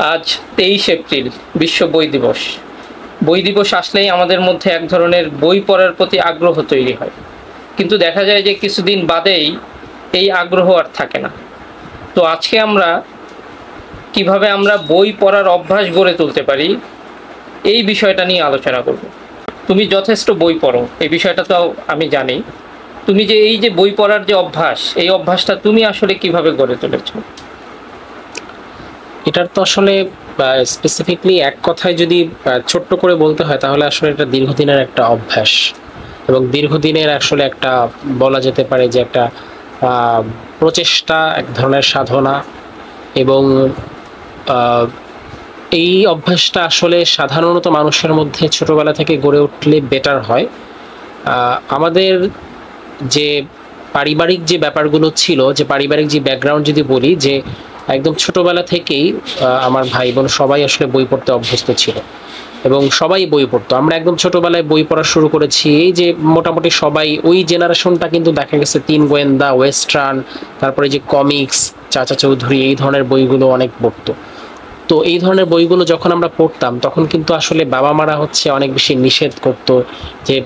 আজ 23 এপ্রিল বিশ্ব বই দিবস। বই দিবস আসলেই আমাদের মধ্যে এক ধরনের বই পড়ার প্রতি আগ্রহ তৈরি হয়, কিন্তু দেখা যায় যে কিছুদিন বাদেই এই আগ্রহ আর থাকে না। তো আজকে আমরা কিভাবে আমরা বই পড়ার অভ্যাস গড়ে তুলতে পারি এই বিষয়টা নিয়ে আলোচনা করব। তুমি যথেষ্ট বই পড়ো, এই বিষয়টা তো আমি জানি। তুমি যে এই যে বই পড়ার যে অভ্যাস, এই অভ্যাসটা তুমি আসলে কিভাবে গড়ে তুলেছো? এটার তো আসলে স্পেসিফিকলি এক কথায় যদি ছোট্ট করে বলতে হয় তাহলে আসলে এটা দীর্ঘদিনের একটা অভ্যাস এবং দীর্ঘদিনের আসলে একটা বলা যেতে পারে যে একটা প্রচেষ্টা, এক ধরনের সাধনা। এবং এই অভ্যাসটা আসলে সাধারণত মানুষের মধ্যে ছোটবেলা থেকে গড়ে উঠলে বেটার হয়। আমাদের যে পারিবারিক যে ব্যাপারগুলো ছিল, যে পারিবারিক যে ব্যাকগ্রাউন্ড যদি বলি, যে একদম ছোটবেলা থেকেই আমার ভাই বোন সবাই আসলে বই পড়তে অভ্যস্ত ছিল এবং সবাই বই পড়তো। আমরা একদম ছোটবেলায় বই পড়া শুরু করেছি, এই যে মোটামুটি সবাই ওই জেনারেশনটা কিন্তু দেখা গেছে তিন গোয়েন্দা, ওয়েস্টার্ন, তারপরে যে কমিক্স, চাচা চৌধুরী, এই ধরনের বইগুলো অনেক পড়তো। তো এই ধরনের বইগুলো যখন আমরা পড়তাম তখন কিন্তু আসলে বাবা মারা অনেক বেশি নিষেধ করতো যে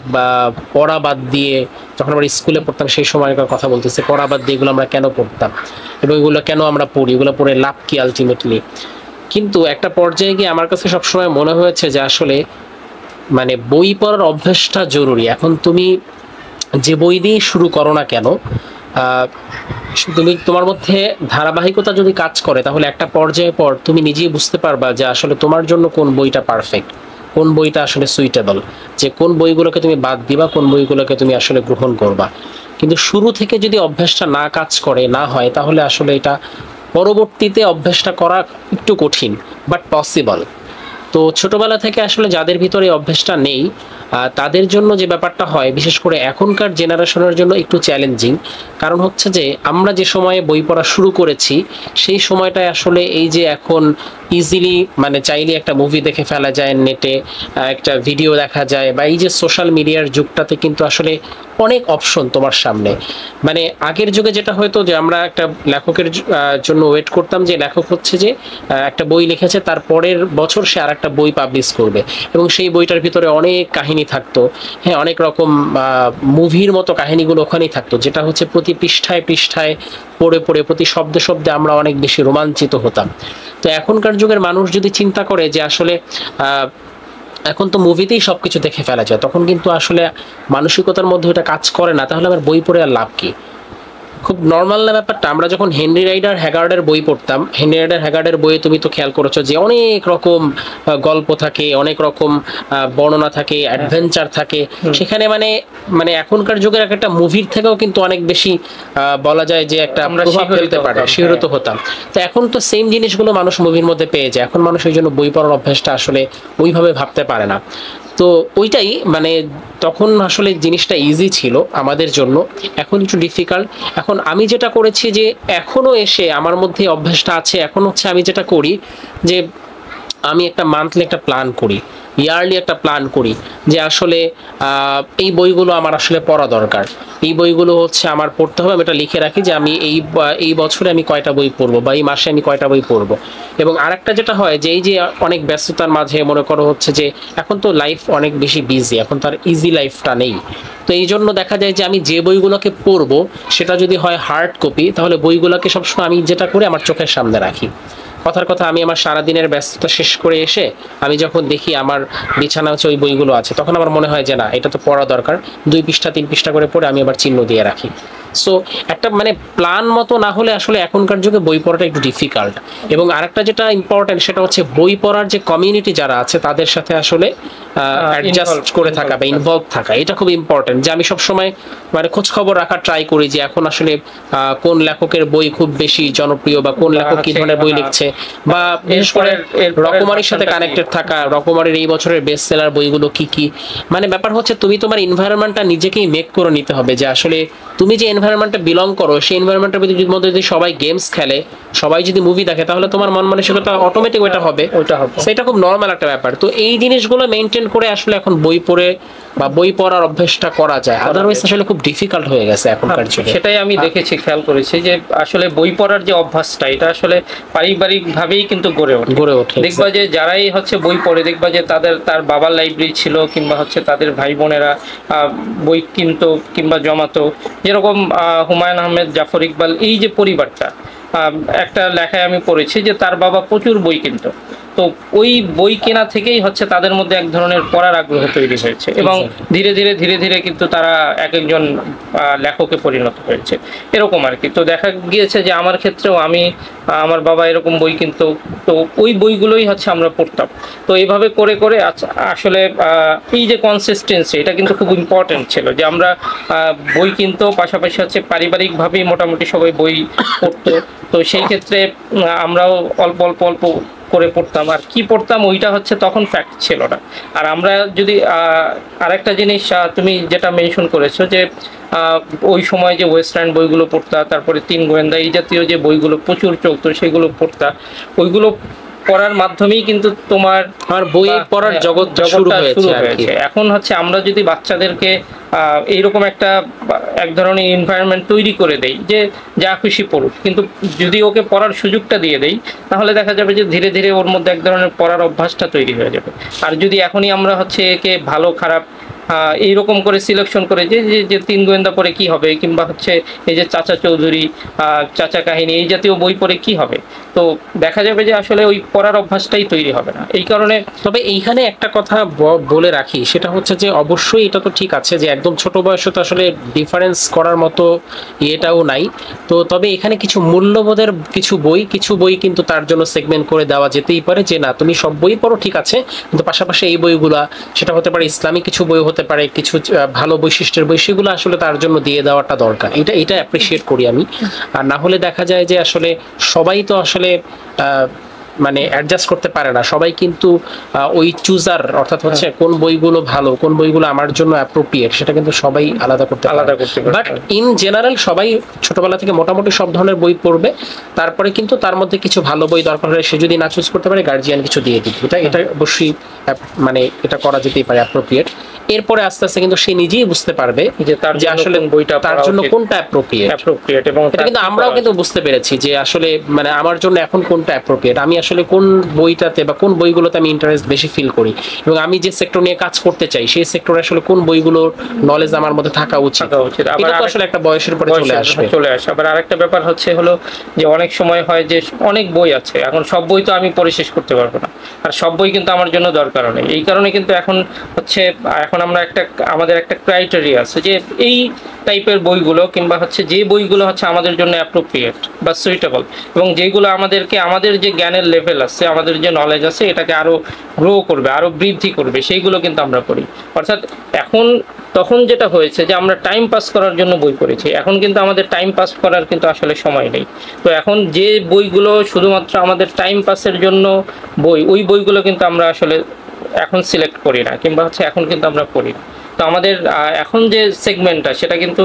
পড়া বাদ দিয়ে, যখন আমরা স্কুলে পড়তাম সেই সময়কার কথা বলতেছে, পড়া বাদ দিয়ে এগুলো আমরা কেন পড়তাম এবং এগুলো কেন আমরা পড়ি, এগুলো পড়ে লাভ কি আলটিমেটলি। কিন্তু একটা পর্যায়ে গিয়ে আমার কাছে সবসময় মনে হয়েছে যে আসলে মানে বই পড়ার অভ্যাসটা জরুরি। এখন তুমি যে বই দিয়ে শুরু করো না কেন, তুমি তোমার মধ্যে ধারাবাহিকতা যদি কাজ করে তাহলে একটা পর্যায়ে পর তুমি নিজেই বুঝতে পারবা যে আসলে তোমার জন্য কোন বইটা পারফেক্ট, কোন বইটা আসলে সুইটেবল, যে কোন বইগুলোকে তুমি বাদ দিবা, কোন বইগুলোকে তুমি আসলে গ্রহণ করবা। কিন্তু শুরু থেকে যদি অভ্যাসটা না কাজ করে, না হয়, তাহলে আসলে এটা পরবর্তীতে অভ্যাসটা করা একটু কঠিন, বাট পসিবল। তো ছোটবেলা থেকে আসলে যাদের ভিতরে অভ্যাসটা নেই তাদের জন্য যে ব্যাপারটা হয়, বিশেষ করে এখনকার জেনারেশনের জন্য একটু চ্যালেঞ্জিং। কারণ হচ্ছে যে আমরা যে সময়ে বই পড়া শুরু করেছি সেই সময়টায় আসলে এই যে এখন ইজিলি মানে চাইলে একটা মুভি দেখে ফেলা যায় নেটে, একটা ভিডিও দেখা যায়, বা এই যে সোশ্যাল মিডিয়ার যুগটাতে কিন্তু আসলে অনেক অপশন তোমার সামনে। মানে আগের যুগে যেটা হয়তো যে আমরা একটা লেখকের জন্য ওয়েট করতাম, যে লেখক হচ্ছে যে একটা বই লিখেছে, তার পরের বছর সে আর একটা বই পাবলিশ করবে এবং সেই বইটার ভিতরে অনেক কাহিনী থাকতো। হ্যাঁ, অনেক রকম মুভির মতো কাহিনীগুলো ওখানেই থাকতো, যেটা হচ্ছে প্রতি পৃষ্ঠায় পৃষ্ঠায় পড়ে পড়ে প্রতি শব্দে শব্দে আমরা অনেক বেশি রোমাঞ্চিত হতাম। তো এখনকার যুগের মানুষ যদি চিন্তা করে যে আসলে এখন তো মুভিতেই সবকিছু দেখে ফেলা যায়, তখন কিন্তু আসলে মানসিকতার মধ্যে ওটা কাজ করে না। তাহলে আমার বই পড়ে আর লাভ কি? খুব নর্মাল না ব্যাপারটা? আমরা যখন হেনরি রাইডার হ্যাগার্ডের বই পড়তাম, হেনরি রাইডার হ্যাগার্ডের বইয়ে তুমি তো খেয়াল করেছো যে অনেক রকম গল্প থাকে, অনেক রকম বর্ণনা থাকে, অ্যাডভেঞ্চার থাকে সেখানে। মানে মানে এখনকার যুগের একটা মুভির থেকেও কিন্তু অনেক বেশি বলা যায় যে একটা প্রভাব ফেলতে পারে, শিহরিত হতাম। তো এখন তো সেম জিনিসগুলো মানুষ মুভির মধ্যে পেয়ে যায়, এখন মানুষ ওই জন্য বই পড়ার অভ্যাসটা আসলে ওইভাবে ভাবতে পারে না। তো ওইটাই মানে তখন আসলে জিনিসটা ইজি ছিল আমাদের জন্য, এখন একটু ডিফিকাল্ট। এখন আমি যেটা করেছি যে এখনো এসে আমার মধ্যে অভ্যাসটা আছে, এখন হচ্ছে আমি যেটা করি যে আমি একটা মান্থলি একটা প্ল্যান করি, ইয়ারলি একটা প্ল্যান করি যে আসলে এই বইগুলো আমার আসলে পড়া দরকার, এই বইগুলো হচ্ছে আমার পড়তে হবে। আমি এটা লিখে রাখি যে আমি এই বছরে আমি কয়টা বই পড়বো বা এই মাসে আমি কয়টা বই পড়বো। এবং আরেকটা যেটা হয় যে এই যে অনেক ব্যস্ততার মাঝে মনে করো হচ্ছে যে এখন তো লাইফ অনেক বেশি বিজি, এখন তার ইজি লাইফটা নেই। তো এই জন্য দেখা যায় যে আমি যে বইগুলোকে পড়বো সেটা যদি হয় হার্ড কপি, তাহলে বইগুলোকে সবসময় আমি যেটা করি আমার চোখের সামনে রাখি। কথার কথা, আমি আমার সারাদিনের ব্যস্ততা শেষ করে এসে আমি যখন দেখি আমার বিছানা হচ্ছে ওই বইগুলো আছে, তখন আমার মনে হয় যে না, এটা তো পড়া দরকার, 2 পৃষ্ঠা 3 পৃষ্ঠা করে পড়ে আমি আবার চিহ্ন দিয়ে রাখি। সো একটা মানে প্ল্যান মতো না হলে আসলে এখনকার যুগে বই পড়াটা একটু ডিফিকাল্ট। এবং আরেকটা যেটা ইম্পর্টেন্ট সেটা হচ্ছে বই পড়ার যে কমিউনিটি যারা আছে তাদের সাথে আসলে অ্যাডজাস্ট করে থাকা বা ইনভলভ থাকা, এটা খুব ইম্পর্টেন্ট। যে আমি সবসময় মানে খোঁজ খবর রাখার ট্রাই করি যে এখন আসলে কোন লেখকের বই খুব বেশি জনপ্রিয় বা কোন লেখক কি ধরনের বই লিখছে, বা বিশেষ করে রকমারির সাথে কানেক্টেড থাকা, রকমারির এই বছরের বেস্ট সেলার বইগুলো কি কি। মানে ব্যাপার হচ্ছে তুমি তোমার এনভায়রনমেন্টটা নিজেকেই মেক করে নিতে হবে, যে আসলে তুমি যে এনভায়রনমেন্টে বিলং করো, সেই এনভায়রনমেন্টের মধ্যে যদি সবাই গেমস খেলে, সবাই যদি মুভি দেখে, তাহলে তোমার মন মানসিকতা অটোমেটিক ওইটা হবে। সেটা খুব নর্মাল একটা ব্যাপার। তো এই জিনিসগুলো মেনটেন করে আসলে এখন বই পড়ে বা বই পড়ার অভ্যাসটা করা যায়, আদারওয়াইজ আসলে খুব ডিফিকাল্ট হয়ে গেছে এখনকার যুগে। সেটাই আমি দেখেছি, খেয়াল করেছি যে আসলে বই পড়ার যে অভ্যাসটা, এটা আসলে পারিবারিক ভাবেই কিন্তু গড়ে ওঠে। দেখবা যে যারাই হচ্ছে বই পড়ে, দেখবা যে তার বাবার লাইব্রেরি ছিল, কিংবা হচ্ছে তাদের ভাই বোনেরা বই কিনতো কিংবা জমাতো। যেরকম হুমায়ুন আহমেদ, জাফর ইকবাল, এই যে পরিবারটা, একটা লেখায় আমি পড়েছি যে তার বাবা প্রচুর বই কিনতো। তো ওই বই কেনা থেকেই হচ্ছে তাদের মধ্যে এক ধরনের পড়ার আগ্রহ তৈরি হয়েছে, এবং ধীরে ধীরে কিন্তু তারা এক একজন লেখকে পরিণত হয়েছে, এরকম আর কি। তো দেখা গিয়েছে যে আমার ক্ষেত্রেও আমার বাবা এরকম বই কিনতো, তো ওই বইগুলোই হচ্ছে আমরা পড়তাম। তো এইভাবে করে করে আসলে এই যে কনসিস্টেন্সি, এটা কিন্তু খুব ইম্পর্টেন্ট ছিল, যে আমরা বই কিনতো, পাশাপাশি হচ্ছে পারিবারিকভাবেই মোটামুটি সবাই বই পড়তো। তো সেই ক্ষেত্রে আমরাও অল্প অল্প করে পড়তাম। আর কি পড়তাম ওইটা হচ্ছে তখন ফ্যাক্ট ছিল না। আর আমরা যদি আরেকটা জিনিস তুমি যেটা মেনশন করেছো, যে ওই সময় যে ওয়েস্টার্ন বইগুলো পড়তা, তারপরে তিন গোয়েন্দা, এই জাতীয় যে বইগুলো প্রচুর চলতো, সেগুলো পড়তা। ওইগুলো পড়ার মাধ্যমেই কিন্তু তোমার বই পড়ার জগৎটা শুরু হয়েছে। এখন হচ্ছে আমরা যদি বাচ্চাদেরকে এইরকম এক ধরনের এনভায়রনমেন্ট তৈরি করে দেই যে যা খুশি পড়ুক, কিন্তু যদি ওকে পড়ার সুযোগটা দিয়ে দেই, তাহলে দেখা যাবে যে ধীরে ধীরে ওর মধ্যে এক ধরনের পড়ার অভ্যাসটা তৈরি হয়ে যাবে। আর যদি এখনই আমরা হচ্ছে একে ভালো খারাপ এইরকম করে সিলেকশন করে যে তিন গোয়েন্দা পড়ে কি হবে, কিংবা হচ্ছে এই যে চাচা চৌধুরী, চাচা কাহিনী, এই জাতীয় বই পড়ে কি হবে, তো দেখা যাবে যে আসলে ওই পড়ার অভ্যাসটাই তৈরি হবে না। এই কারণে তবে এইখানে একটা কথা বলে রাখি, সেটা হচ্ছে যে অবশ্যই এটা তো ঠিক আছে যে একদম ছোট বয়সে তো আসলে ডিফারেন্স করার মতো এটাও নাই। তো তবে এখানে কিছু মূল্যবোধের কিছু বই কিন্তু তার জন্য সেগমেন্ট করে দেওয়া যেতেই পারে, যে না তুমি সব বই পড়ো ঠিক আছে, কিন্তু পাশাপাশি এই বইগুলা, সেটা হতে পারে ইসলামিক কিছু বই, হতে পারে কিছু ভালো বৈশিষ্ট্যের বই, সেগুলো আসলে তার জন্য দিয়ে দেওয়াটা দরকার। এটা অ্যাপ্রিসিয়েট করি আমি। আর না হলে দেখা যায় যে আসলে সবাই তো আসলে মানে অ্যাডজাস্ট করতে পারে না, সবাই কিন্তু ওই চুজার, অর্থাৎ হচ্ছে কোন বইগুলো ভালো, কোন বইগুলো আমার জন্য অ্যাপ্রোপ্রিয়েট, সেটা কিন্তু সবাই আলাদা করতে পারে। বাট ইন জেনারেল সবাই ছোটবেলা থেকে মোটামুটি সব ধরনের বই পড়বে, তারপরে কিন্তু তার মধ্যে কিছু ভালো বই দরকার হলে সে যদি না চুজ করতে পারে, গার্জিয়ান কিছু দিয়ে দিবে। এটা অবশ্যই মানে এটা করা যেতেই পারে অ্যাপ্রোপ্রিয়েট। এরপরে আস্তে আস্তে কিন্তু সে নিজেই বুঝতে পারবে যে আসলে বইটা তার জন্য কোনটা অ্যাপ্রোপ্রিয়েট, এবং এটা কিন্তু আমরাও কিন্তু বুঝতে পেরেছি যে আসলে মানে আমার জন্য এখন কোনটা অ্যাপ্রোপ্রিয়েট, আমি আসলে কোন বইটাতে বা কোন বইগুলোতে আমি ইন্টারেস্ট বেশি ফিল করি, এবং আমি যে সেক্টর নিয়ে কাজ করতে চাই সেই সেক্টরে আসলে কোন বইগুলোর নলেজ আমার মধ্যে থাকা উচিত। এটা তো আসলে একটা বয়সের পরে চলে আসে। আবার আরেকটা ব্যাপার হলো যে অনেক সময় হয় যে অনেক বই আছে, এখন সব বই তো আমি পড়ে শেষ করতে পারবো না, আর সব বই কিন্তু আমার জন্য দরকার নেই। এই কারণে কিন্তু এখন আমরা আমাদের একটা ক্রাইটেরিয়া আছে যে এই টাইপের বইগুলো, কিংবা হচ্ছে যে বইগুলো হচ্ছে আমাদের জন্য অ্যাপ্রোপ্রিয়েট বা সুইটেবল, এবং যেগুলো আমাদের যে জ্ঞানের লেভেল আছে, আমাদের যে নলেজ আছে, এটাকে আরো গ্রো করবে, আরো বৃদ্ধি করবে, সেইগুলো কিন্তু আমরা পড়ি। অর্থাৎ তখন যেটা হয়েছে যে আমরা টাইম পাস করার জন্য বই পড়েছি, এখন কিন্তু আমাদের টাইম পাস করার কিন্তু আসলে সময় নেই। তো এখন যে বইগুলো শুধুমাত্র আমাদের টাইম পাসের জন্য ওই বইগুলো কিন্তু আমরা আসলে এখন সিলেক্ট করি না, কিংবা হচ্ছে এখন কিন্তু আমরা পড়ি না। তো আমাদের এখন যে সেগমেন্টটা, সেটা কিন্তু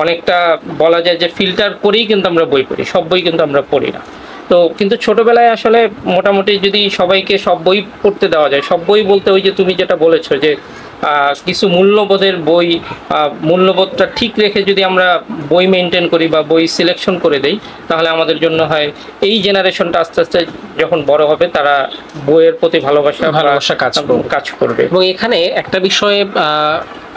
অনেকটা বলা যায় যে ফিল্টার করেই কিন্তু আমরা বই পড়ি, সব বই কিন্তু আমরা পড়ি না। তো কিন্তু ছোটবেলায় আসলে মোটামুটি যদি সবাইকে সব বই পড়তে দেওয়া যায়, সব বই বলতে ওই যে তুমি যেটা বলেছো যে কিছু মূল্যবোধের বই, মূল্যবোধটা ঠিক রেখে যদি আমরা বই মেনটেন করি বা বই সিলেকশন করে দেই, তাহলে আমাদের জন্য হয় এই জেনারেশনটা আস্তে আস্তে যখন বড় হবে, তারা বইয়ের প্রতি ভালোবাসা কাজ করবে। এবং এখানে একটা বিষয়ে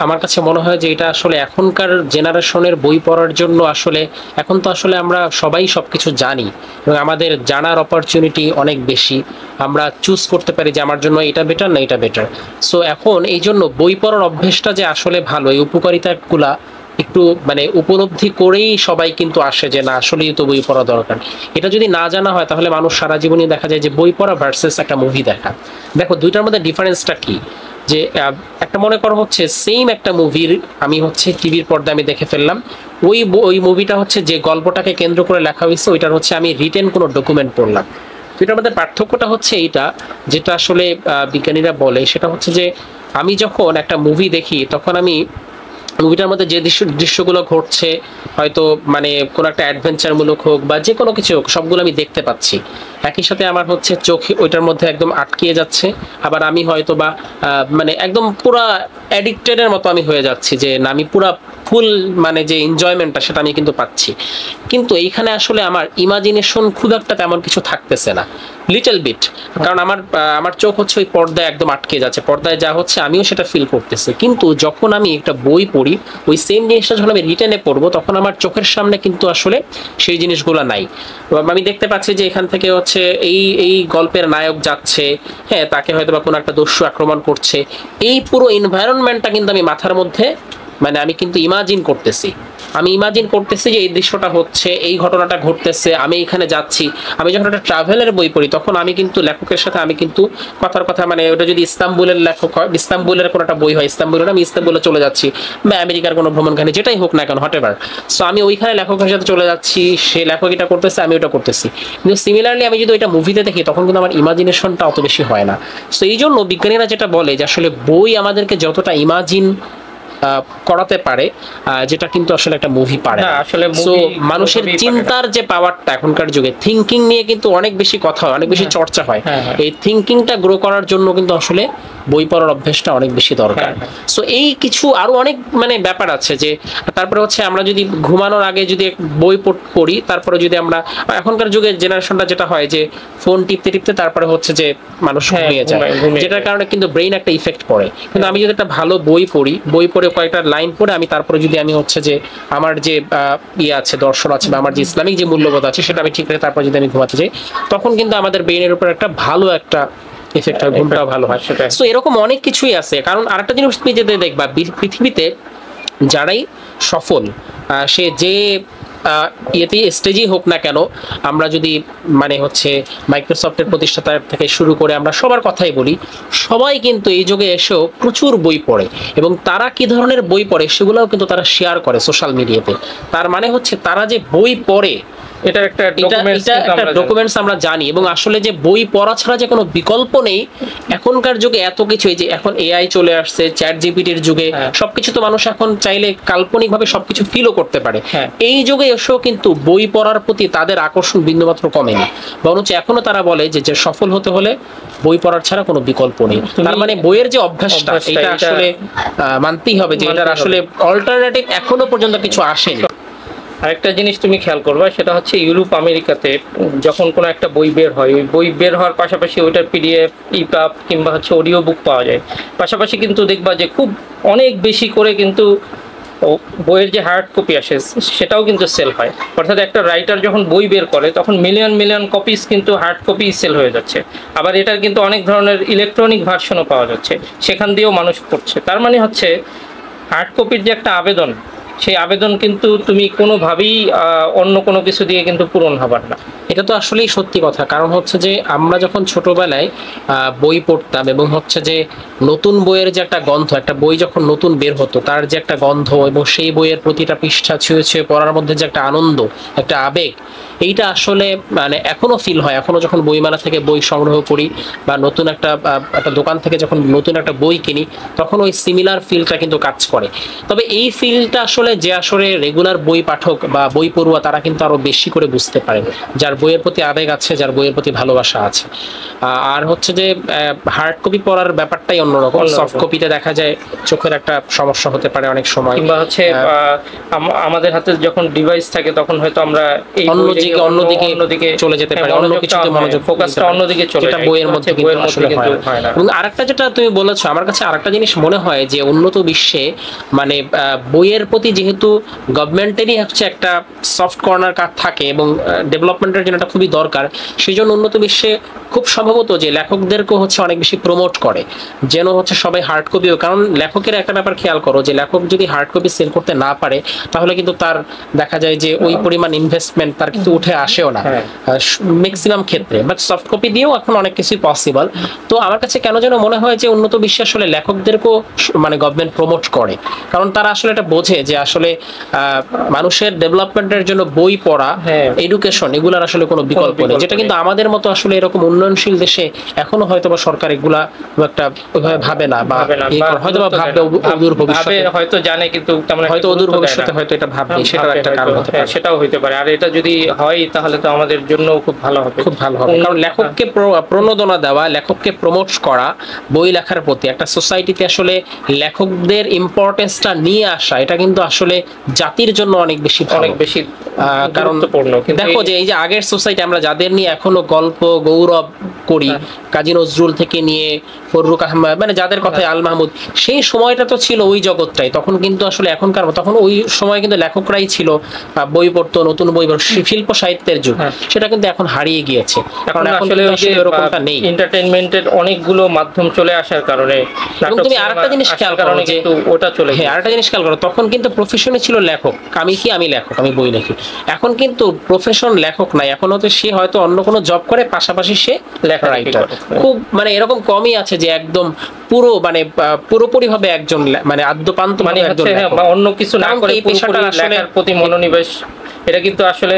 আমার কাছে মনে হয় যে এটা আসলে এখনকার জেনারেশনের বই পড়ার জন্য আসলে এখন তো আসলে আমরা সবাই সবকিছু জানি, এবং আমাদের জানার অপরচুনিটি অনেক বেশি, আমরা চুজ করতে পারি যে আমার জন্য এটা বেটার না এটা বেটার। সো এখন এই জন্য বই পড়ার অভ্যেসটা যে আসলে ভালো, এই উপকারিতাগুলা একটু মানে উপলব্ধি করেই সবাই কিন্তু আসে যে না আসলেই তো বই পড়া দরকার। এটা যদি না জানা হয়, তাহলে মানুষ সারা জীবনই দেখা যায় যে বই পড়া ভার্সেস একটা মুভি দেখা। দেখো দুইটার মধ্যে ডিফারেন্সটা কি, যে একটা মনে করো হচ্ছে সেম একটা মুভির আমি হচ্ছে টিভির পর্দায় আমি দেখে ফেললাম, ওই মুভিটা হচ্ছে যে গল্পটাকে কেন্দ্র করে লেখা হয়েছে, ওইটার হচ্ছে আমি রিটেন কোনো ডকুমেন্ট পড়লাম। তো এটার মধ্যে পার্থক্যটা হচ্ছে এইটা, যেটা আসলে বিজ্ঞানীরা বলে, সেটা হচ্ছে যে আমি যখন একটা মুভি দেখি তখন আমি মুভিটার মধ্যে যে দৃশ্যগুলো ঘটছে, হয়তো মানে কোনো একটা অ্যাডভেঞ্চারমূলক হোক বা যে কোনো কিছু হোক, সবগুলো আমি দেখতে পাচ্ছি। একই সাথে আমার হচ্ছে চোখ ওইটার মধ্যে একদম আটকিয়ে যাচ্ছে, আবার আমি হয়তো বা মানে একদম পুরা অ্যাডিক্টেডের মতো আমি হয়ে যাচ্ছি, যে না আমি পুরা ফুল মানে যে এনজয়মেন্টটা সেটা আমি কিন্তু পাচ্ছি। কিন্তু এইখানে আসলে আমার ইমাজিনেশন খুব একটা তেমন কিছু থাকতেছে না, লিটল বিট। কারণ আমার চোখ হচ্ছে ওই পর্দায় একদম আটকে যাচ্ছে, পর্দায় যা হচ্ছে আমিও সেটা ফিল করতেছি। কিন্তু যখন আমি একটা বই পড়ি, ওই সেম জিনিসটা যখন আমি রিটেনে পড়বো, তখন আমার চোখের সামনে কিন্তু আসলে সেই জিনিসগুলো নাই। আমি দেখতে পাচ্ছি যে এখান থেকে হচ্ছে এই গল্পের নায়ক যাচ্ছে, হ্যাঁ, তাকে হয়তো বা কোনো একটা দস্যু আক্রমণ করছে, এই পুরো এনভায়রনমেন্টটা কিন্তু আমি মাথার মধ্যে মানে আমি কিন্তু ইমাজিন করতেছি যে এই দৃশ্যটা হচ্ছে, এই ঘটনাটা ঘটতেছে, আমি এখানে যাচ্ছি। আমি যখন একটা ট্রাভেলের বই পড়ি, তখন আমি কিন্তু লেখকের সাথে আমি কিন্তু কথার কথা, মানে ওটা যদি ইস্তাম্বুলের লেখক হয়, ইস্তাম্বুলের কোনো একটা বই হয়, ইস্তাম্বুলে আমি ইস্তাম্বুলে চলে যাচ্ছি, বা আমেরিকার কোনো ভ্রমণ কাহিনী যেটাই হোক না কেন, হটেভার। সো আমি ওইখানে লেখকের সাথে চলে যাচ্ছি, সে লেখক এটা করতেছে, আমি ওটা করতেছি। কিন্তু সিমিলারলি আমি যদি ওইটা মুভিতে দেখি, তখন কিন্তু আমার ইমাজিনেশনটা অত বেশি হয় না। সো এই জন্য বিজ্ঞানীরা যেটা বলে যে আসলে বই আমাদেরকে যতটা ইমাজিন করাতে পারে, যেটা কিন্তু আসলে একটা মুভি পারে না। আসলে সো মানুষের চিন্তার যে পাওয়ারটা এখনকার যুগে, থিঙ্কিং নিয়ে কিন্তু অনেক বেশি কথা হয়, অনেক বেশি চর্চা হয়। এই থিঙ্কিংটা গ্রো করার জন্য কিন্তু আসলে বই পড়ার অভ্যাসটা অনেক বেশি দরকার। সো এই কিছু আরো অনেক মানে ব্যাপার আছে যে, তারপরে হচ্ছে আমরা যদি ঘুমানোর আগে যদি বই পড়ি, তারপরে যদি আমরা এখনকার যুগের জেনারেশনটা যেটা হয় যে ফোন টিপতে টিপতে তারপরে হচ্ছে যে মানুষ ঘুমিয়ে যায়, যেটার কারণে কিন্তু ব্রেইন একটা ইফেক্ট পড়ে। কিন্তু আমি যদি একটা ভালো বই পড়ি, বই পড়ে কয়েকটা লাইন পড়ে আমি তারপরে যদি আমি হচ্ছে যে আমার যে ইয়ে আছে, দর্শন আছে, বা আমার যে ইসলামিক যে মূল্যবোধ আছে সেটা আমি ঠিক রেখে তারপর যদি আমি ঘুমাতে যাই, তখন কিন্তু আমাদের ব্রেইনের উপর একটা ভালো একটা ইফেক্ট হয়, ঘুমটাও ভালো হয়। সো এরকম অনেক কিছুই আছে। কারণ আরেকটা জিনিস তুমি যেতে দেখবা, পৃথিবীতে যারাই সফল, সে যে ইয়েতে স্টেজেই হোক না কেন, আমরা যদি মানে হচ্ছে মাইক্রোসফটের প্রতিষ্ঠাতা থেকে শুরু করে আমরা সবার কথাই বলি, সবাই কিন্তু এই যুগে এসেও প্রচুর বই পড়ে, এবং তারা কি ধরনের বই পড়ে সেগুলোও কিন্তু তারা শেয়ার করে সোশ্যাল মিডিয়াতে। তার মানে হচ্ছে তারা যে বই পড়ে, এটা একটা ডকুমেন্টস আমরা জানি। এবং আসলে যে বই পড়া ছাড়া যে কোনো বিকল্প নেই এখনকার যুগে, এত কিছু, এই যে এখন এআই চলে আসছে, চ্যাট জিপিটির যুগে, সবকিছু তো মানুষ এখন চাইলে কাল্পনিক ভাবে সবকিছু ফিলও করতে পারে। এই যুগে এসেও কিন্তু বই পড়ার প্রতি তাদের আকর্ষণ বিন্দুমাত্র কমেনি, বরঞ্চ এখনো তারা বলে যে সফল হতে হলে বই পড়ার ছাড়া কোনো বিকল্প নেই। তার মানে বইয়ের যে অভ্যাসটা, এটা আসলে মানতেই হবে যে এটার আসলে অল্টারনেটিভ এখনো পর্যন্ত কিছু আসেনি। আরেকটা জিনিস তুমি খেয়াল করবা, সেটা হচ্ছে ইউরোপ আমেরিকাতে যখন কোনো একটা বই বের হয়, ওই বই বের হওয়ার পাশাপাশি ওইটার পিডিএফ, ইপাব কিংবা হচ্ছে অডিও বুক পাওয়া যায়। পাশাপাশি কিন্তু দেখবা যে খুব অনেক বেশি করে কিন্তু বইয়ের যে হার্ড কপি আসে সেটাও কিন্তু সেল হয়। অর্থাৎ একটা রাইটার যখন বই বের করে তখন মিলিয়ন কপিস কিন্তু হার্ড কপি সেল হয়ে যাচ্ছে। আবার এটার কিন্তু অনেক ধরনের ইলেকট্রনিক ভার্সনও পাওয়া যাচ্ছে, সেখান দিয়েও মানুষ পড়ছে। তার মানে হচ্ছে হার্ড কপির যে একটা আবেদন, সেই আবেদন কিন্তু তুমি কোনোভাবেই অন্য কোনো কিছু দিয়ে কিন্তু পূরণ হবার না। এটা তো আসলেই সত্যি কথা। কারণ হচ্ছে যে আমরা যখন ছোটবেলায় বই পড়তাম, এবং হচ্ছে যে নতুন বইয়ের যে একটা গন্ধ, একটা বই যখন নতুন বের হতো তার যে একটা গন্ধ, এবং সেই বইয়ের প্রতিটা পৃষ্ঠা ছুঁয়ে ছুঁয়ে পড়ার মধ্যে যে একটা আনন্দ, একটা আবেগ, এইটা আসলে মানে এখনো ফিল হয়। এখনো যখন বইমেলা থেকে বই সংগ্রহ করি বা নতুন একটা দোকান থেকে যখন নতুন একটা বই কিনি, তখন ওই সিমিলার ফিলটা কিন্তু কাজ করে। তবে এই ফিলটা আসলে যে আসলে রেগুলার বই পাঠক বা বই পড়ুয়া তারা কিন্তু আরো বেশি করে বুঝতে পারে, যার বইয়ের প্রতি আবেগ আছে, যার বইয়ের প্রতি ভালোবাসা আছে। আর হচ্ছে যে হার্ড কপি পড়ার ব্যাপারটাই অন্যরকম। সফট কপিতে দেখা যায় চোখের একটা সমস্যা হতে পারে অনেক সময়, কিংবা হচ্ছে আমাদের হাতে যখন ডিভাইস থাকে তখন হয়তো আমরা অন্যদিকে চলে যেতে পারি, অন্য কিছুতে মনোযোগ, ফোকাসটা অন্যদিকে চলে যায়, বইয়ের মধ্যে কিন্তু হয় না। এবং আরেকটা যেটা তুমি বলেছো, আমার কাছে আরেকটা জিনিস মনে হয় যে উন্নত বিশ্বে মানে বইয়ের প্রতি যেহেতু গভর্নমেন্টেরই হচ্ছে একটা সফট কর্নার থাকে এবং ডেভেলপমেন্টের জন্য এটা খুবই দরকার, সেই জন্য উন্নত বিশ্বে খুব সম্ভবত যে লেখকদেরকে হচ্ছে অনেক বেশি প্রমোট করে যেন হচ্ছে সবাই হার্ড কপিও। কারণ লেখকের একটা ব্যাপার খেয়াল করো, যে লেখক যদি হার্ড কপি সেল করতে না পারে তাহলে কিন্তু তার দেখা যায় যে ওই পরিমাণ ইনভেস্টমেন্ট তার কিন্তু উঠে আসেও না ম্যাক্সিমাম ক্ষেত্রে, বাট সফট কপি দিয়েও এখন অনেক কিছুই পসিবল। তো আমার কাছে কেন যেন মনে হয় যে উন্নত বিশ্বে আসলে লেখকদেরকেও মানে গভর্নমেন্ট প্রমোট করে, কারণ তারা আসলে এটা বোঝে যে আসলে মানুষের ডেভেলপমেন্টের জন্য বই পড়া, এডুকেশন, এগুলার আসলে কোনো বিকল্প নেই, যেটা কিন্তু আমাদের মতো আসলে এরকম উন্নয়নশীল দেশে এখনো হয়তো বা সরকার এগুলা একটা ওইভাবে ভাবে না, বা হয়তো বা ভাববে অদূর ভবিষ্যতে, হয়তো জানে কিন্তু হয়তো অদূর ভবিষ্যতে হয়তো এটা ভাববে, সেটাও একটা কারণ হতে পারে। সেটাও হইতে পারে। আর এটা যদি হয় তাহলে তো আমাদের জন্য খুব ভালো হবে, খুব ভালো হবে, কারণ লেখককে প্রণোদনা দেওয়া, লেখককে প্রমোট করা, বই লেখার প্রতি একটা সোসাইটিতে আসলে লেখকদের ইম্পর্টেন্সটা নিয়ে আসা, এটা কিন্তু আসলে জাতির জন্য অনেক বেশি কারণ দেখো যে এই যে আগের সোসাইটি আমরা যাদের নিয়ে এখনো গল্প গৌরব করি, কাজী নজরুল থেকে নিয়ে ফররুক আহমদ, মানে যাদের কথায় আল মাহমুদ, সেই সময়টা তো ছিল ওই জগৎটাই। তখন কিন্তু আসলে এখনকার তখন ওই সময় কিন্তু লেখকরাই ছিল, বই পড়তো, নতুন বই, শিল্প সাহিত্যের যুগ, সেটা কিন্তু এখন হারিয়ে গিয়েছে, কারণ আসলে এরকমটা নেই। এন্টারটেইনমেন্টের অনেকগুলো মাধ্যম চলে আসার কারণে। এবং তুমি আরেকটা জিনিস খেয়াল করো যে ওটা চলে, হ্যাঁ আরেকটা জিনিস খেয়াল করো, তখন কিন্তু প্রফেশনে ছিল লেখক, আমি লেখক, আমি বই লিখি। এখন কিন্তু প্রফেশন লেখক নাই, এখন হয়তো সে হয়তো অন্য কোনো জব করে, পাশাপাশি সে রাইটার। খুব মানে এরকম কমই আছে যে একদম পুরো মানে পুরোপুরি ভাবে একজন মানে আদ্যপান্ত মানে অন্য কিছু না করে পেশাটার লেখার প্রতি মনোনিবেশ। এটা কিন্তু আসলে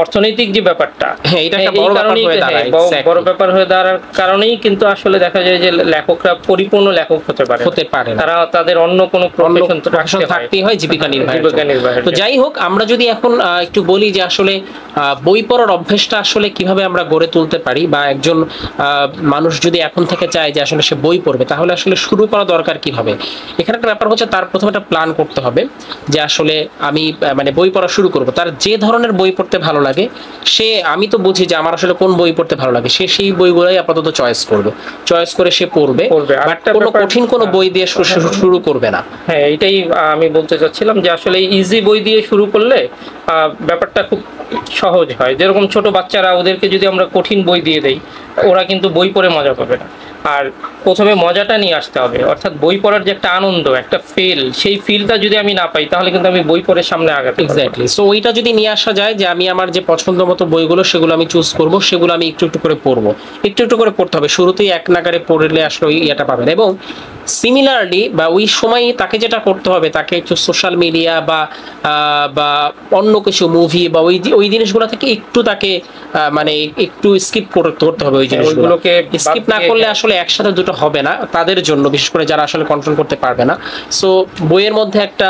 অর্থনৈতিক যে ব্যাপারটা, হ্যাঁ এটা একটা বড় ব্যাপার হয়ে দাঁড়ায়, বড় ব্যাপার হয়ে দাঁড়ার কারণেই কিন্তু আসলে দেখা যায় যে লেখকরা পরিপূর্ণ লেখক হতে পারে, তারা তাদের অন্য কোনো প্রফেশন থাকতেই হয় জীবিকা নির্বাহের। তো যাই হোক, আমরা যদি এখন একটু বলি যে আসলে বই পড়ার অভ্যেসটা আসলে কিভাবে আমরা গড়ে তুলতে পারি, বা একজন মানুষ যদি এখন থেকে চায় যে আসলে সে বই পড়বে, তাহলে আসলে শুরু করা দরকার কিভাবে। এখানে একটা ব্যাপার হচ্ছে, তার প্রথমে একটা প্ল্যান করতে হবে যে আসলে আমি মানে বই পড়া শুরু করব, তার যে ধরনের বই পড়তে ভালো লাগে, সে আমি তো বুঝি যে আমার আসলে কোন বই পড়তে ভালো লাগে, সে সেই বইগুলোই আপাতত চয়েস করে সে পড়বে, বাট কোনো কঠিন কোনো বই দিয়ে শুরু করবে না। হ্যাঁ এটাই আমি বলতে চাচ্ছিলাম যে আসলে ইজি বই দিয়ে শুরু করলে ব্যাপারটা খুব সহজ হয়। যেরকম ছোট বাচ্চারা, ওদেরকে যদি আমরা কঠিন বই দিয়ে দেই, ওরা কিন্তু বই পড়ে মজা পাবে না। আর প্রথমে মজাটা নিয়ে আসতে হবে, অর্থাৎ বই পড়ার যে একটা আনন্দ, একটা ফিল, সেই ফিলটা যদি আমি না পাই, তাহলে কিন্তু আমি বই পড়ে সামনে আগাতে পারবো না। এক্স্যাক্টলি। সো ওইটা যদি নিয়ে আসা যায় যে আমি আমার যে পছন্দ মতো বইগুলো, সেগুলো আমি চুজ করব, সেগুলো আমি একটু একটু করে পড়বো, একটু করে পড়তে হবে, শুরুতেই এক নাগারে পড়লে আসলে ওই ইয়েটা পাবেন। এবং সিমিলারলি বা ওই সময় তাকে যেটা করতে হবে, তাকে একটু সোশ্যাল মিডিয়া বা অন্য কিছু মুভি বা ওই জিনিসগুলো থেকে একটু তাকে মানে একটু স্কিপ করতে হবে। ওই জিনিসগুলোকে স্কিপ না করলে আসলে একসাথে দুটো হবে না তাদের জন্য, বিশেষ করে যারা আসলে কন্ট্রোল করতে পারবে না। সো বইয়ের মধ্যে একটা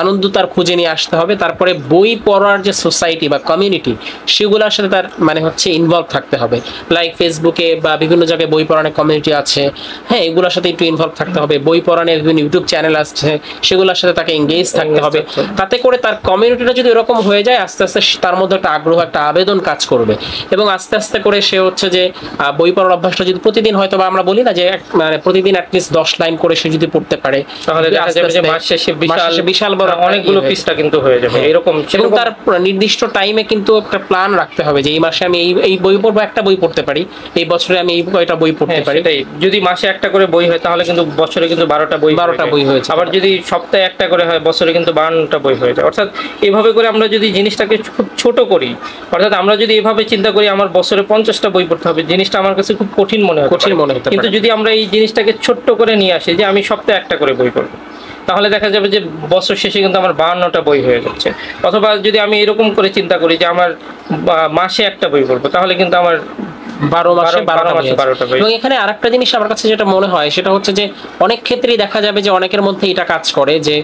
আনন্দ তার খুঁজে নিয়ে আসতে হবে, তারপরে বই পড়ার যে সোসাইটি বা কমিউনিটি, সেগুলোর সাথে তার মানে হচ্ছে ইনভলভ থাকতে হবে। লাইক ফেসবুকে বা বিভিন্ন জায়গায় বই পড়ানোর কমিউনিটি আছে, হ্যাঁ এগুলোর সাথে একটু ইনভলভ থাকতে হবে। বই পড়ানোর বিভিন্ন ইউটিউব চ্যানেল আছে, সেগুলোর সাথে তাকে এঙ্গেজ থাকতে হবে। তাতে করে তার কমিউনিটিটা যদি এরকম হয়ে যায়, আস্তে আস্তে তার মধ্যে একটা আগ্রহ, একটা আবেদন কাজ করবে, এবং আস্তে আস্তে করে সে হচ্ছে যে বই পড়ার অভ্যাসটা যদি প্রতিদিন, হয়তো বা আমরা বলি না যে মানে প্রতিদিন অ্যাটলিস্ট 10 লাইন করে সে যদি পড়তে পারে, তাহলে দেখা যাবে যে মাস শেষে বিশাল অনেকগুলো পৃষ্ঠা কিন্তু হয়ে যাবে এরকম। এবং তার নির্দিষ্ট টাইমে কিন্তু একটা প্ল্যান রাখতে হবে যে এই মাসে আমি এই বই পড়বো, একটা বই পড়তে পারি, এই বছরে আমি এই কয়টা বই পড়তে পারি। যদি মাসে একটা করে বই হয়, তাহলে কিন্তু বছরে কিন্তু 12টা বই হয়েছে। আবার যদি সপ্তাহে একটা করে হয়, বছরে কিন্তু 52টা বই হয়ে যায়। অর্থাৎ এভাবে করে আমরা যদি জিনিসটাকে খুব ছোট করি, অর্থাৎ আমরা যদি এভাবে চিন্তা করি আমার বছরে 50টা বই পড়তে হবে, জিনিসটা আমার কাছে খুব কঠিন মনে হয়। কিন্তু যদি আমরা এই জিনিসটাকে ছোট্ট করে নিয়ে আসি যে আমি সপ্তাহে একটা করে বই পড়বো, তাহলে দেখা যাবে যে বছর শেষে কিন্তু আমার 52টা বই হয়ে যাচ্ছে। অথবা যদি আমি এরকম করে চিন্তা করি যে আমার মাসে একটা বই পড়বো, তাহলে কিন্তু আমার 12 মাসে 12টা বই। এবং এখানে আরেকটা জিনিস আমার কাছে যেটা মনে হয়, সেটা হচ্ছে যে অনেক ক্ষেত্রেই দেখা যাবে যে অনেকের মধ্যে এটা কাজ করে যে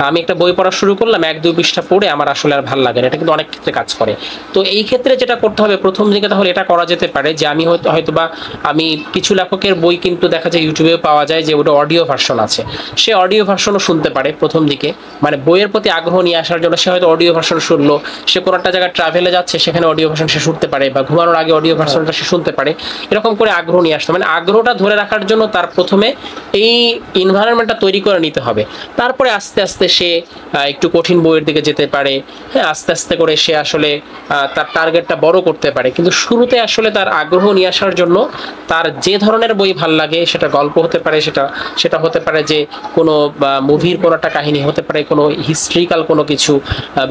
আমি একটা বই পড়া শুরু করলাম, 1-2 পৃষ্ঠা পড়ে আমার আসলে আর ভালো লাগে না। এটা কিন্তু অনেক ক্ষেত্রে কাজ করে। তো এই ক্ষেত্রে যেটা করতে হবে প্রথম দিকে, তাহলে এটা করা যেতে পারে যে আমি হয়তো বা আমি কিছু লেখকের বই কিন্তু দেখা যায় ইউটিউবেও পাওয়া যায় যে ওটা অডিও ভার্সন আছে, সে অডিও ভার্সনও শুনতে পারে প্রথম দিকে। মানে বইয়ের প্রতি আগ্রহ নিয়ে আসার জন্য সে হয়তো অডিও ভার্সন শুনলো, সে কোনো একটা জায়গায় ট্রাভেলে যাচ্ছে, সেখানে অডিও ভার্সন সে শুনতে পারে, বা ঘুমানোর আগে অডিও ভার্সনটা সে শুনতে হতে পারে, এরকম করে আগ্রহ নিয়ে আসতে, মানে আগ্রহটা ধরে রাখার জন্য তার প্রথমে এই এনভায়রনমেন্টটা তৈরি করে নিতে হবে। তারপরে আস্তে আস্তে সে একটু কঠিন বইয়ের দিকে যেতে পারে, হ্যাঁ, আস্তে আস্তে করে সে আসলে তার টার্গেটটা বড় করতে পারে। কিন্তু শুরুতে আসলে তার আগ্রহ নিয়ে আসার জন্য তার যে ধরনের বই ভাল লাগে, সেটা গল্প হতে পারে, সেটা হতে পারে যে কোনো মুভির কোনো একটা কাহিনী হতে পারে, কোনো হিস্ট্রিক্যাল কোনো কিছু,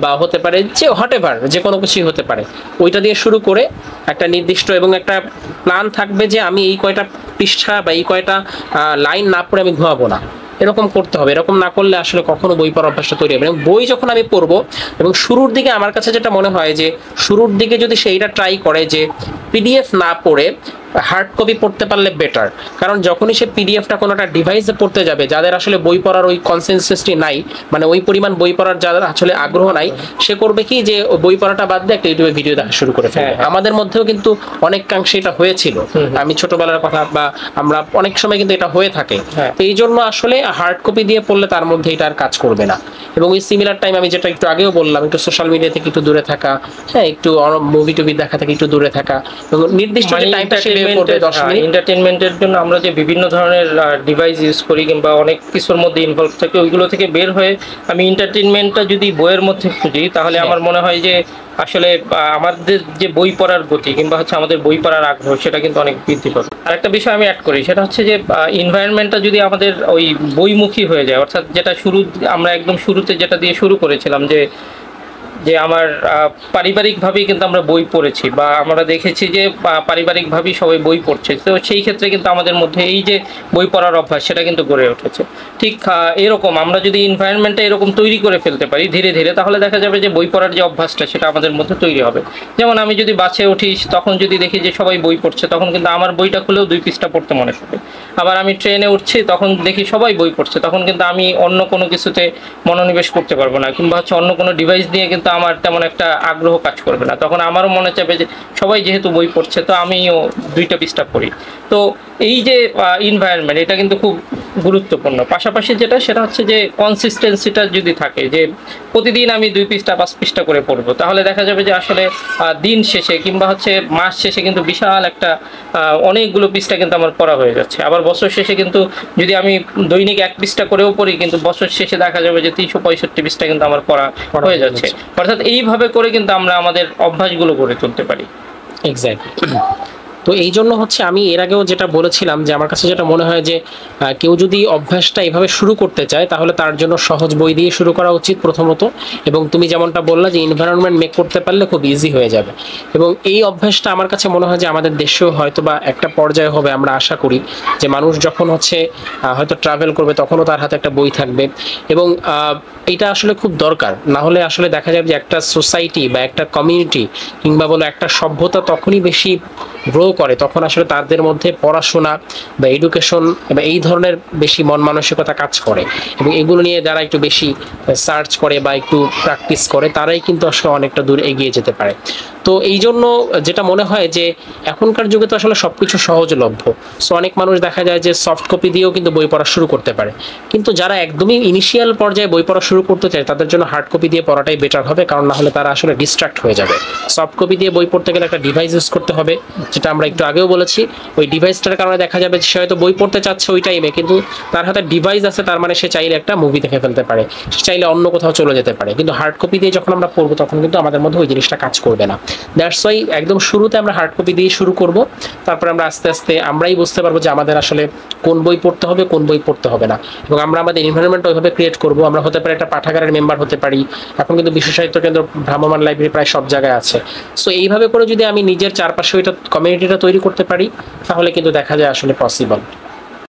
বা হতে পারে যে হোয়াটএভার, যে কোনো কিছুই হতে পারে, ওইটা দিয়ে শুরু করে একটা নির্দিষ্ট এবং একটা প্ল্যান থাকবে যে আমি এই কয়টা পৃষ্ঠা বা এই কয়টা লাইন না পড়ে আমি ঘুমাবো না, এরকম করতে হবে। এরকম না করলে আসলে কখনো বই পড়ার অভ্যাসটা তৈরি হবে। এবং বই যখন আমি পড়বো, এবং শুরুর দিকে আমার কাছে যেটা মনে হয় যে শুরুর দিকে যদি সেইটা ট্রাই করে যে পিডিএফ না পড়ে হার্ড কপি পড়তে পারলে বেটার। কারণ যখনই সে পিডিএফটা কোনো একটা ডিভাইসে পড়তে যাবে, যাদের আসলে বই পড়ার ওই কনসেনসাসটি নাই, মানে ওই পরিমাণ বই পড়ার যাদের আসলে আগ্রহ নাই, সে করবে কি যে বই পড়াটা বাদ দিয়ে একটা ইউটিউবে ভিডিও দেখা শুরু করে ফেলবে। আমাদের মধ্যেও কিন্তু অনেকাংশে এটা হয়েছিল, আমি ছোটবেলার কথা, বা আমরা অনেক সময় কিন্তু এটা হয়ে থাকে। তো এই জন্য আসলে হার্ড কপি দিয়ে পড়লে তার মধ্যে এটা আর কাজ করবে না। এবং ওই সিমিলার টাইম আমি যেটা একটু আগেও বললাম, একটু সোশ্যাল মিডিয়া থেকে একটু দূরে থাকা, হ্যাঁ, একটু মুভি টুভি দেখা থেকে একটু দূরে থাকা, এবং নির্দিষ্ট যে টাইমটা সে বের করবে 10 মিনিট এন্টারটেইনমেন্টের জন্য আমরা যে বিভিন্ন ধরনের ডিভাইস ইউজ করি কিংবা অনেক কিছুর মধ্যে ইনভলভ থাকে, ওইগুলো থেকে বের হয়ে আমি এন্টারটেইনমেন্টটা যদি বইয়ের মধ্যে খুঁজি, তাহলে আমার মনে হয় যে আসলে আমাদের যে বই পড়ার গতি কিংবা হচ্ছে আমাদের বই পড়ার আগ্রহ, সেটা কিন্তু অনেক বৃদ্ধি পাবে। আরেকটা বিষয় আমি অ্যাড করি, সেটা হচ্ছে যে এনভায়রনমেন্টটা যদি আমাদের ওই বইমুখী হয়ে যায়, অর্থাৎ যেটা আমরা একদম শুরুতে যেটা দিয়ে শুরু করেছিলাম, যে আমার পারিবারিকভাবেই কিন্তু আমরা বই পড়েছি, বা আমরা দেখেছি যে পারিবারিকভাবেই সবাই বই পড়ছে, তো সেই ক্ষেত্রে কিন্তু আমাদের মধ্যে এই যে বই পড়ার অভ্যাস, সেটা কিন্তু গড়ে উঠেছে। ঠিক এরকম আমরা যদি এনভায়রনমেন্টটা এরকম তৈরি করে ফেলতে পারি ধীরে ধীরে, তাহলে দেখা যাবে যে বই পড়ার যে অভ্যাসটা, সেটা আমাদের মধ্যে তৈরি হবে। যেমন আমি যদি বাসে উঠি, তখন যদি দেখি যে সবাই বই পড়ছে, তখন কিন্তু আমার বইটা খুলেও 2 পৃষ্ঠা পড়তে মনে হবে। আবার আমি ট্রেনে উঠছি, তখন দেখি সবাই বই পড়ছে, তখন কিন্তু আমি অন্য কোনো কিছুতে মনোনিবেশ করতে পারবো না, কিংবা হচ্ছে অন্য কোনো ডিভাইস দিয়ে কিন্তু আমার তেমন একটা আগ্রহ কাজ করবে না। তখন আমারও মনে চাইবে যে সবাই যেহেতু বই পড়ছে, তো আমিও 2টা পৃষ্ঠা পড়ি। তো এই যে এনভায়রনমেন্ট, এটা কিন্তু খুব গুরুত্বপূর্ণ। পাশাপাশি সেটা হচ্ছে যে কনসিস্টেন্সিটা যদি থাকে, যে প্রতিদিন আমি 2 পৃষ্ঠা 5 পৃষ্ঠা করে পড়বো, তাহলে দেখা যাবে যে আসলে দিন শেষে কিংবা হচ্ছে মাস শেষে কিন্তু বিশাল একটা অনেকগুলো পৃষ্ঠা কিন্তু আমার পড়া হয়ে যাচ্ছে। আবার বছর শেষে কিন্তু যদি আমি দৈনিক 1 পৃষ্ঠা করেও পড়ি, কিন্তু বছর শেষে দেখা যাবে যে 365 পৃষ্ঠা কিন্তু আমার পড়া হয়ে যাচ্ছে। অর্থাৎ এইভাবে করে কিন্তু আমরা আমাদের অভ্যাসগুলো গড়ে তুলতে পারি। এক্স্যাক্টলি। তো এই জন্য হচ্ছে আমি এর আগেও যেটা বলেছিলাম, যে আমার কাছে যেটা মনে হয় যে কেউ যদি অভ্যাসটা এভাবে শুরু করতে চায়, তাহলে তার জন্য সহজ বই দিয়ে শুরু করা উচিত প্রথমত। এবং তুমি যেমনটা বললা যে এনভায়রনমেন্ট মেক করতে পারলে খুব ইজি হয়ে যাবে। এবং এই অভ্যাসটা আমার কাছে মনে হয় যে আমাদের দেশেও হয়তো বা একটা পর্যায়ে হবে, আমরা আশা করি, যে মানুষ যখন হচ্ছে হয়তো ট্রাভেল করবে, তখনও তার হাতে একটা বই থাকবে। এবং এটা আসলে খুব দরকার, না হলে আসলে দেখা যাবে যে একটা সোসাইটি বা একটা কমিউনিটি কিংবা বলো একটা সভ্যতা তখনই বেশি গ্রো করে, তখন আসলে তাদের মধ্যে পড়াশোনা বা এডুকেশন বা এই ধরনের বেশি মন মানসিকতা কাজ করে। এবং এগুলো নিয়ে যারা একটু বেশি সার্চ করে বা একটু প্র্যাকটিস করে, তারাই কিন্তু আসলে অনেকটা দূর এগিয়ে যেতে পারে। তো এই জন্য যেটা মনে হয় যে এখনকার যুগে তো আসলে সবকিছু সহজলভ্য, সো অনেক মানুষ দেখা যায় যে সফট কপি দিয়েও কিন্তু বই পড়া শুরু করতে পারে। কিন্তু যারা একদমই ইনিশিয়াল পর্যায়ে বই পড়া শুরু করতে চায়, তাদের জন্য হার্ড কপি দিয়ে পড়াটাই বেটার হবে, কারণ না হলে তারা আসলে ডিস্ট্রাক্ট হয়ে যাবে। সফট কপি দিয়ে বই পড়তে গেলে একটা ডিভাইস ইউজ করতে হবে, যেটা আমরা একটু আগেও বলেছি। ওই ডিভাইসটার কারণে দেখা যাবে সে হয়তো বই পড়তে চাচ্ছে ওই টাইমে, কিন্তু তার হাতে ডিভাইস আছে, তার মানে সে চাইলে একটা মুভি দেখে ফেলতে পারে, সে চাইলে অন্য কোথাও চলে যেতে পারে। কিন্তু হার্ড কপি দিয়ে যখন আমরা পড়বো, তখন কিন্তু আমাদের মধ্যে ওই জিনিসটা কাজ করবে না। দ্যাটস ওয়াই একদম শুরুতে আমরা হার্ড কপি দিয়ে শুরু করব, তারপরে আমরা আস্তে আস্তে আমরাই বুঝতে পারবো যে আমাদের আসলে কোন বই পড়তে হবে, কোন বই পড়তে হবে না। এবং আমরা আমাদের এনভায়রনমেন্ট ওইভাবে ক্রিয়েট করবো। আমরা হতে পারে একটা পাঠাগারের মেম্বার হতে পারি, এখন কিন্তু বিশ্ব সাহিত্য কেন্দ্র, ভ্রাম্যমাণ লাইব্রেরি প্রায় সব জায়গায় আছে। সো এইভাবে করে যদি আমি নিজের চারপাশে ওইটা কমিউনিটিটা তৈরি করতে পারি, তাহলে কিন্তু দেখা যায় আসলে পসিবল।